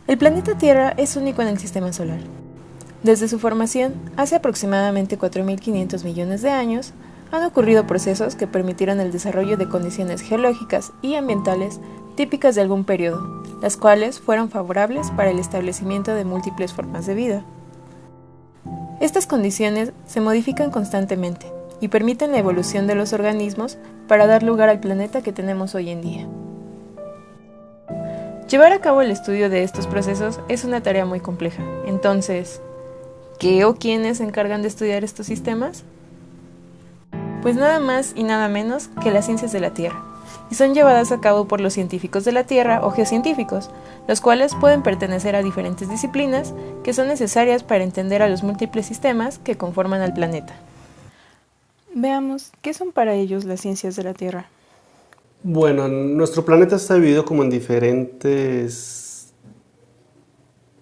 El planeta Tierra es único en el sistema solar. Desde su formación, hace aproximadamente 4.500 millones de años, han ocurrido procesos que permitieron el desarrollo de condiciones geológicas y ambientales típicas de algún periodo, las cuales fueron favorables para el establecimiento de múltiples formas de vida. Estas condiciones se modifican constantemente y permiten la evolución de los organismos para dar lugar al planeta que tenemos hoy en día. Llevar a cabo el estudio de estos procesos es una tarea muy compleja. Entonces, ¿qué o quiénes se encargan de estudiar estos sistemas? Pues nada más y nada menos que las ciencias de la Tierra, y son llevadas a cabo por los científicos de la Tierra o geocientíficos, los cuales pueden pertenecer a diferentes disciplinas que son necesarias para entender a los múltiples sistemas que conforman al planeta. Veamos, ¿qué son para ellos las ciencias de la Tierra? Bueno, nuestro planeta está dividido como en diferentes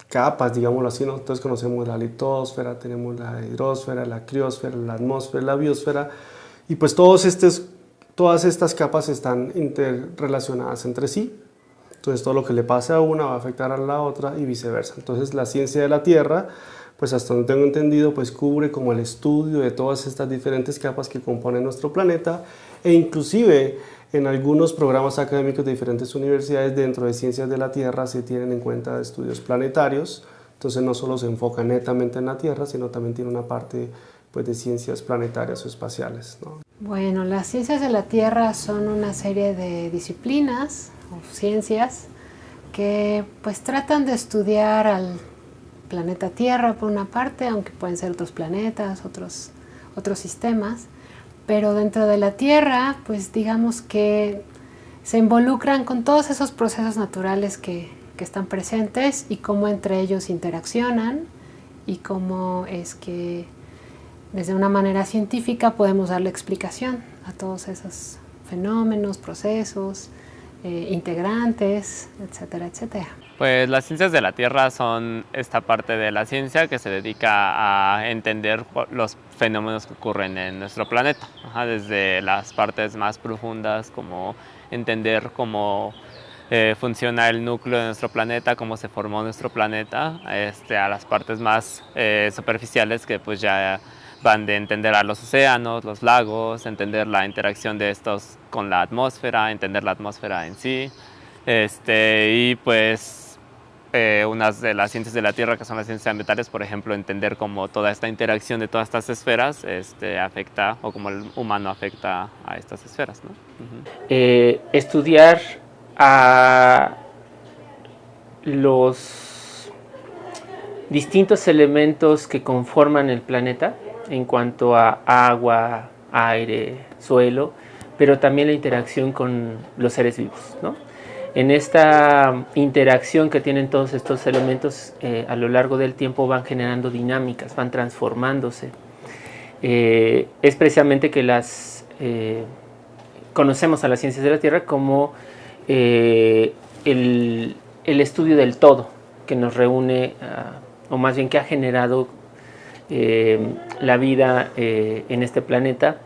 capas, digámoslo así, ¿no? Entonces conocemos la litosfera, tenemos la hidrosfera, la criosfera, la atmósfera, la biosfera, y pues todas estas capas están interrelacionadas entre sí. Entonces todo lo que le pase a una va a afectar a la otra y viceversa. Entonces la ciencia de la Tierra, pues hasta donde tengo entendido, pues cubre como el estudio de todas estas diferentes capas que componen nuestro planeta, e inclusive en algunos programas académicos de diferentes universidades dentro de ciencias de la Tierra se tienen en cuenta estudios planetarios. Entonces no solo se enfoca netamente en la Tierra, sino también tiene una parte pues, de ciencias planetarias o espaciales, ¿no? Bueno, las ciencias de la Tierra son una serie de disciplinas o ciencias que pues tratan de estudiar al planeta Tierra por una parte, aunque pueden ser otros planetas, otros sistemas, pero dentro de la Tierra pues digamos que se involucran con todos esos procesos naturales que están presentes y cómo entre ellos interaccionan y cómo es que desde una manera científica podemos darle explicación a todos esos fenómenos, procesos, integrantes, etcétera, etcétera. Pues las ciencias de la Tierra son esta parte de la ciencia que se dedica a entender los fenómenos que ocurren en nuestro planeta, desde las partes más profundas como entender cómo funciona el núcleo de nuestro planeta, cómo se formó nuestro planeta, a las partes más superficiales que pues ya van de entender a los océanos, los lagos, entender la interacción de estos con la atmósfera, entender la atmósfera en sí, y pues unas de las ciencias de la Tierra que son las ciencias ambientales, por ejemplo, entender cómo toda esta interacción de todas estas esferas afecta o cómo el humano afecta a estas esferas, ¿no? Estudiar a los distintos elementos que conforman el planeta en cuanto a agua, aire, suelo, pero también la interacción con los seres vivos, ¿no? En esta interacción que tienen todos estos elementos a lo largo del tiempo van generando dinámicas, van transformándose. Es precisamente que conocemos a las ciencias de la Tierra como el estudio del todo que nos reúne, o más bien que ha generado la vida en este planeta,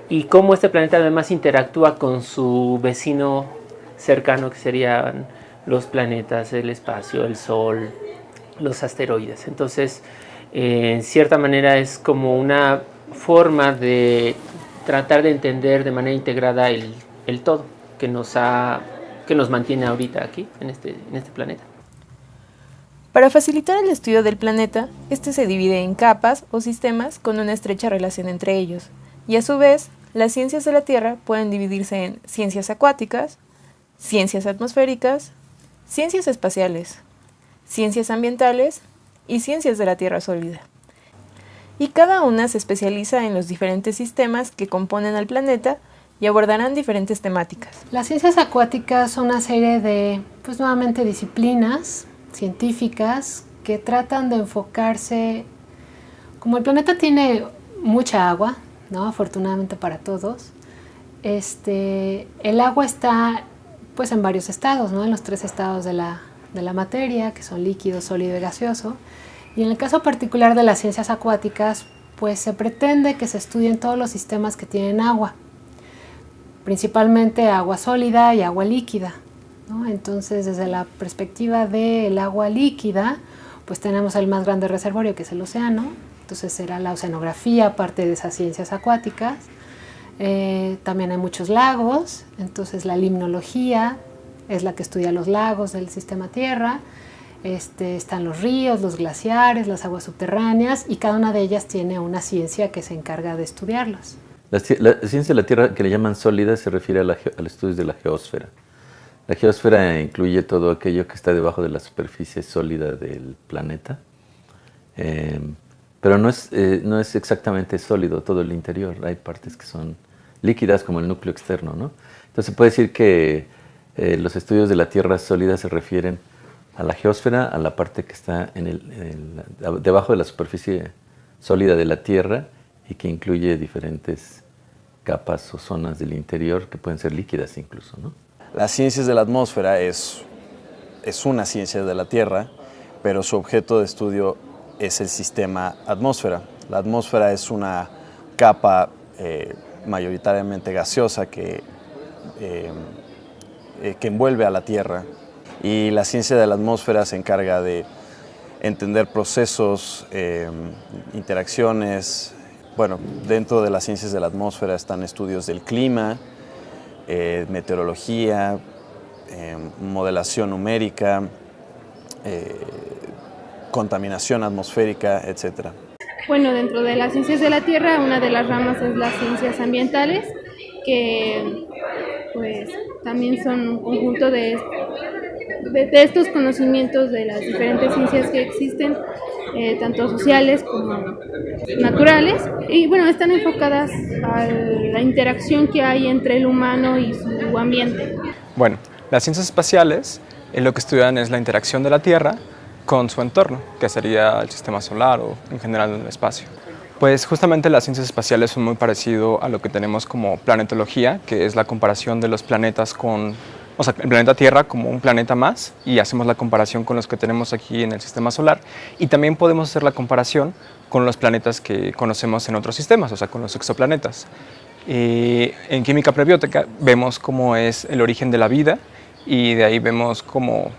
y cómo este planeta además interactúa con su vecino cercano, que serían los planetas, el espacio, el Sol, los asteroides. Entonces, en cierta manera es como una forma de tratar de entender de manera integrada el todo que nos mantiene ahorita aquí, en este planeta. Para facilitar el estudio del planeta, este se divide en capas o sistemas con una estrecha relación entre ellos, y a su vez, las ciencias de la Tierra pueden dividirse en ciencias acuáticas, ciencias atmosféricas, ciencias espaciales, ciencias ambientales y ciencias de la Tierra sólida. Y cada una se especializa en los diferentes sistemas que componen al planeta y abordarán diferentes temáticas. Las ciencias acuáticas son una serie de, pues nuevamente, disciplinas científicas que tratan de enfocarse, como el planeta tiene mucha agua, ¿no? Afortunadamente para todos, el agua está pues en varios estados, ¿no? En los 3 estados de la materia, que son líquido, sólido y gaseoso. Y en el caso particular de las ciencias acuáticas, pues se pretende que se estudien todos los sistemas que tienen agua, principalmente agua sólida y agua líquida. ¿no? Entonces, desde la perspectiva del agua líquida, pues tenemos el más grande reservorio, que es el océano. Entonces será la oceanografía, parte de esas ciencias acuáticas. También hay muchos lagos, entonces la limnología es la que estudia los lagos del sistema Tierra. Están los ríos, los glaciares, las aguas subterráneas, y cada una de ellas tiene una ciencia que se encarga de estudiarlos. La ciencia de la Tierra, que le llaman sólida, se refiere al estudio de la geósfera. La geósfera incluye todo aquello que está debajo de la superficie sólida del planeta, pero no es exactamente sólido todo el interior. Hay partes que son líquidas, como el núcleo externo, ¿no? Entonces se puede decir que los estudios de la Tierra sólida se refieren a la geósfera, a la parte que está debajo de la superficie sólida de la Tierra y que incluye diferentes capas o zonas del interior que pueden ser líquidas incluso, ¿no? Las ciencias de la atmósfera es una ciencia de la Tierra, pero su objeto de estudio es el sistema atmósfera. La atmósfera es una capa mayoritariamente gaseosa que envuelve a la Tierra, y la ciencia de la atmósfera se encarga de entender procesos, interacciones. Bueno, dentro de las ciencias de la atmósfera están estudios del clima, meteorología, modelación numérica, contaminación atmosférica, etc. Bueno, dentro de las ciencias de la Tierra, una de las ramas es las ciencias ambientales, que pues también son un conjunto de estos conocimientos de las diferentes ciencias que existen, tanto sociales como naturales, y bueno, están enfocadas a la interacción que hay entre el humano y su ambiente. Bueno, las ciencias espaciales lo que estudian es la interacción de la Tierra con su entorno, que sería el sistema solar o en general el espacio. Pues justamente las ciencias espaciales son muy parecido a lo que tenemos como planetología, que es la comparación de los planetas con, o sea, el planeta Tierra como un planeta más, y hacemos la comparación con los que tenemos aquí en el sistema solar, y también podemos hacer la comparación con los planetas que conocemos en otros sistemas, o sea, con los exoplanetas. En química prebiótica vemos cómo es el origen de la vida, y de ahí vemos cómo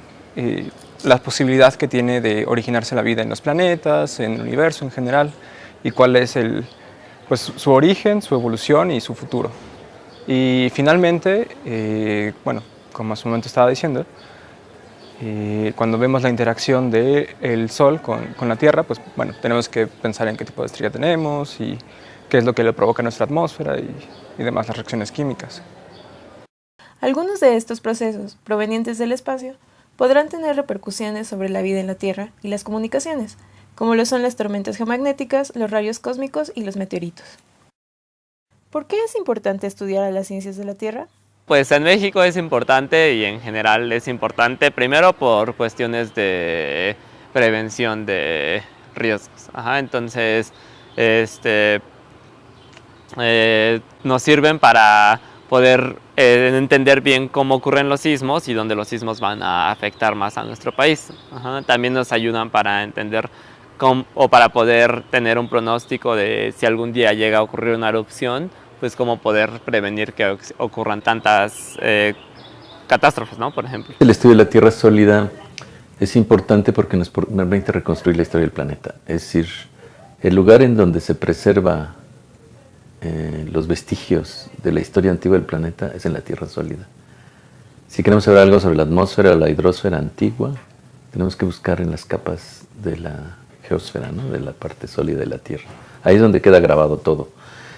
la posibilidad que tiene de originarse la vida en los planetas, en el universo en general, y cuál es pues, su origen, su evolución y su futuro. Y finalmente, bueno, como hace un momento estaba diciendo, cuando vemos la interacción del Sol con la Tierra, pues bueno, tenemos que pensar en qué tipo de estrella tenemos y qué es lo que le provoca nuestra atmósfera y demás las reacciones químicas. Algunos de estos procesos, provenientes del espacio, podrán tener repercusiones sobre la vida en la Tierra y las comunicaciones, como lo son las tormentas geomagnéticas, los rayos cósmicos y los meteoritos. ¿Por qué es importante estudiar a las ciencias de la Tierra? Pues en México es importante y en general es importante, primero por cuestiones de prevención de riesgos. Entonces, nos sirven para poder entender bien cómo ocurren los sismos y dónde los sismos van a afectar más a nuestro país. También nos ayudan para entender o para poder tener un pronóstico de si algún día llega a ocurrir una erupción, pues cómo poder prevenir que ocurran tantas catástrofes, ¿no? Por ejemplo. El estudio de la Tierra sólida es importante porque nos permite reconstruir la historia del planeta. Es decir, el lugar en donde se preserva los vestigios de la historia antigua del planeta es en la Tierra sólida. Si queremos saber algo sobre la atmósfera o la hidrosfera antigua, tenemos que buscar en las capas de la geósfera, ¿no? De la parte sólida de la Tierra. Ahí es donde queda grabado todo.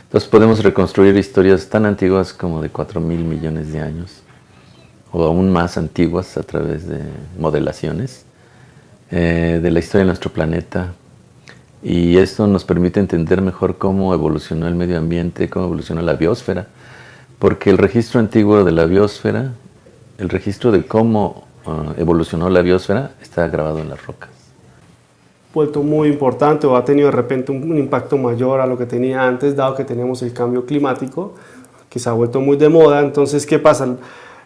Entonces podemos reconstruir historias tan antiguas como de 4.000 millones de años, o aún más antiguas a través de modelaciones de la historia de nuestro planeta. Y esto nos permite entender mejor cómo evolucionó el medio ambiente, cómo evolucionó la biosfera, porque el registro antiguo de la biosfera, el registro de cómo evolucionó la biosfera, está grabado en las rocas. Vuelto muy importante o ha tenido de repente un impacto mayor a lo que tenía antes, dado que tenemos el cambio climático, que se ha vuelto muy de moda. Entonces, ¿qué pasa?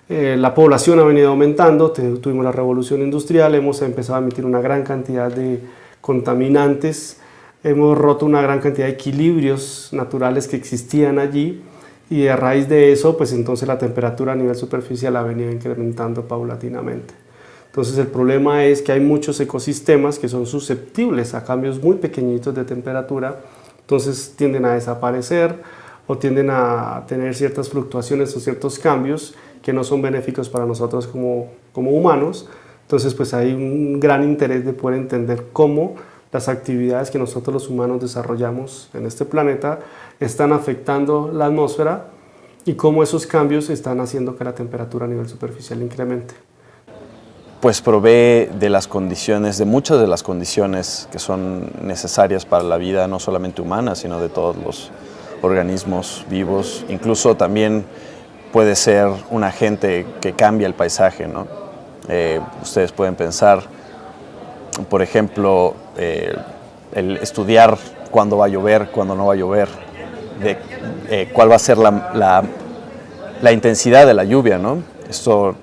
La población ha venido aumentando, tuvimos la revolución industrial, hemos empezado a emitir una gran cantidad de contaminantes, hemos roto una gran cantidad de equilibrios naturales que existían allí, y a raíz de eso, pues entonces la temperatura a nivel superficial ha venido incrementando paulatinamente. Entonces el problema es que hay muchos ecosistemas que son susceptibles a cambios muy pequeñitos de temperatura, entonces tienden a desaparecer o tienden a tener ciertas fluctuaciones o ciertos cambios que no son benéficos para nosotros como humanos. Entonces pues hay un gran interés de poder entender cómo las actividades que nosotros los humanos desarrollamos en este planeta están afectando la atmósfera y cómo esos cambios están haciendo que la temperatura a nivel superficial incremente. Pues provee de las condiciones, de muchas de las condiciones que son necesarias para la vida, no solamente humana, sino de todos los organismos vivos. Incluso también puede ser un agente que cambia el paisaje, ¿no? Ustedes pueden pensar, por ejemplo, el estudiar cuándo va a llover, cuándo no va a llover, cuál va a ser la intensidad de la lluvia, ¿no? Esto,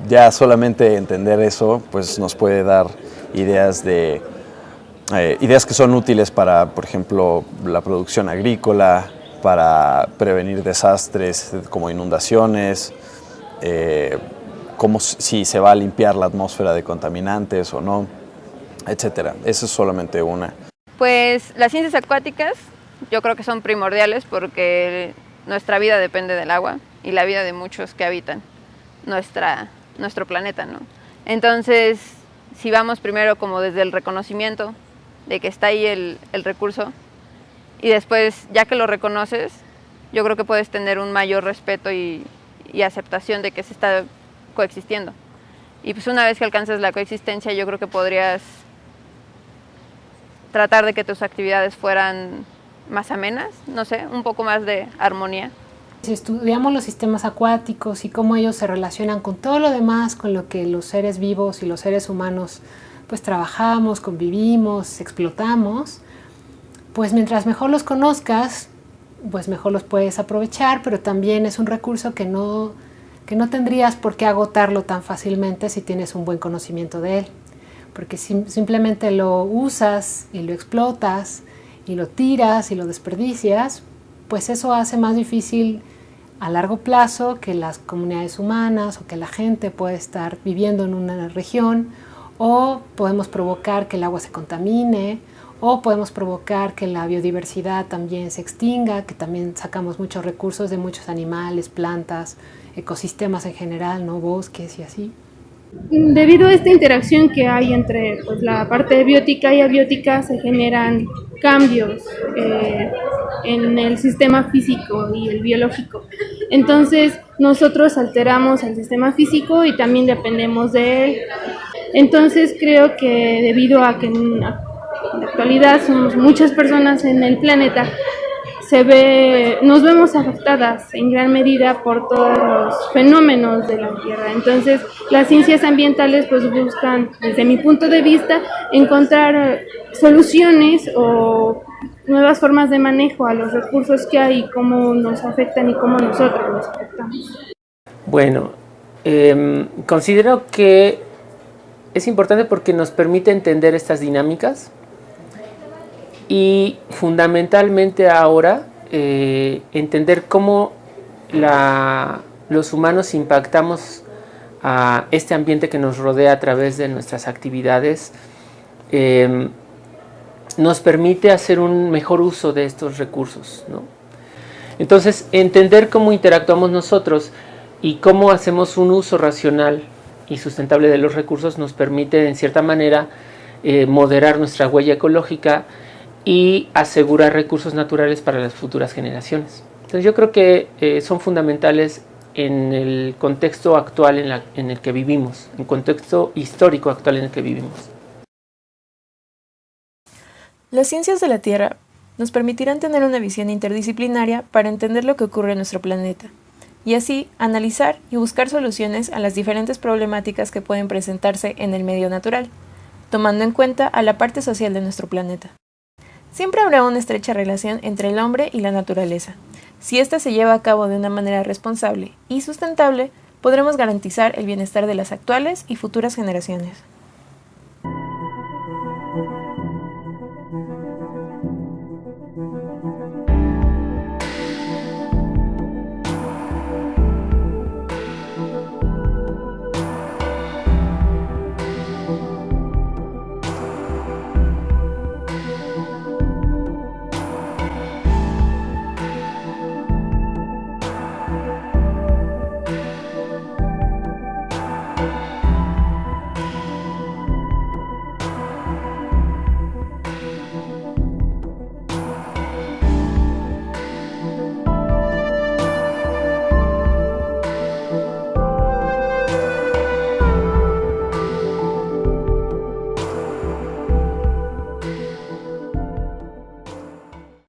ya solamente entender eso, pues nos puede dar ideas que son útiles para, por ejemplo, la producción agrícola, para prevenir desastres como inundaciones, como si se va a limpiar la atmósfera de contaminantes o no, etcétera. Eso es solamente una. Pues las ciencias acuáticas yo creo que son primordiales porque nuestra vida depende del agua y la vida de muchos que habitan nuestro planeta, ¿no? Entonces, si vamos primero como desde el reconocimiento de que está ahí el recurso y después, ya que lo reconoces, yo creo que puedes tener un mayor respeto y aceptación de que se está coexistiendo. Y pues una vez que alcances la coexistencia, yo creo que podrías tratar de que tus actividades fueran más amenas, no sé, un poco más de armonía. Si estudiamos los sistemas acuáticos y cómo ellos se relacionan con todo lo demás, con lo que los seres vivos y los seres humanos pues trabajamos, convivimos, explotamos, pues mientras mejor los conozcas, pues mejor los puedes aprovechar, pero también es un recurso que no tendrías por qué agotarlo tan fácilmente si tienes un buen conocimiento de él, porque simplemente lo usas y lo explotas y lo tiras y lo desperdicias, pues eso hace más difícil a largo plazo que las comunidades humanas o que la gente pueda estar viviendo en una región, o podemos provocar que el agua se contamine, o podemos provocar que la biodiversidad también se extinga, que también sacamos muchos recursos de muchos animales, plantas, ecosistemas en general, ¿no? Bosques y así. Debido a esta interacción que hay entre pues, la parte biótica y abiótica, se generan cambios en el sistema físico y el biológico. Entonces nosotros alteramos el sistema físico y también dependemos de él. Entonces creo que debido a que en la actualidad somos muchas personas en el planeta, nos vemos afectadas en gran medida por todos los fenómenos de la Tierra. Entonces, las ciencias ambientales pues buscan, desde mi punto de vista, encontrar soluciones o nuevas formas de manejo a los recursos que hay y cómo nos afectan y cómo nosotros los afectamos. Bueno, considero que es importante porque nos permite entender estas dinámicas. Y fundamentalmente ahora entender cómo los humanos impactamos a este ambiente que nos rodea a través de nuestras actividades nos permite hacer un mejor uso de estos recursos, ¿no? Entonces, entender cómo interactuamos nosotros y cómo hacemos un uso racional y sustentable de los recursos nos permite, en cierta manera, moderar nuestra huella ecológica y asegurar recursos naturales para las futuras generaciones. Entonces yo creo que son fundamentales en el contexto actual en el que vivimos, en el contexto histórico actual en el que vivimos. Las ciencias de la Tierra nos permitirán tener una visión interdisciplinaria para entender lo que ocurre en nuestro planeta, y así analizar y buscar soluciones a las diferentes problemáticas que pueden presentarse en el medio natural, tomando en cuenta a la parte social de nuestro planeta. Siempre habrá una estrecha relación entre el hombre y la naturaleza. Si ésta se lleva a cabo de una manera responsable y sustentable, podremos garantizar el bienestar de las actuales y futuras generaciones.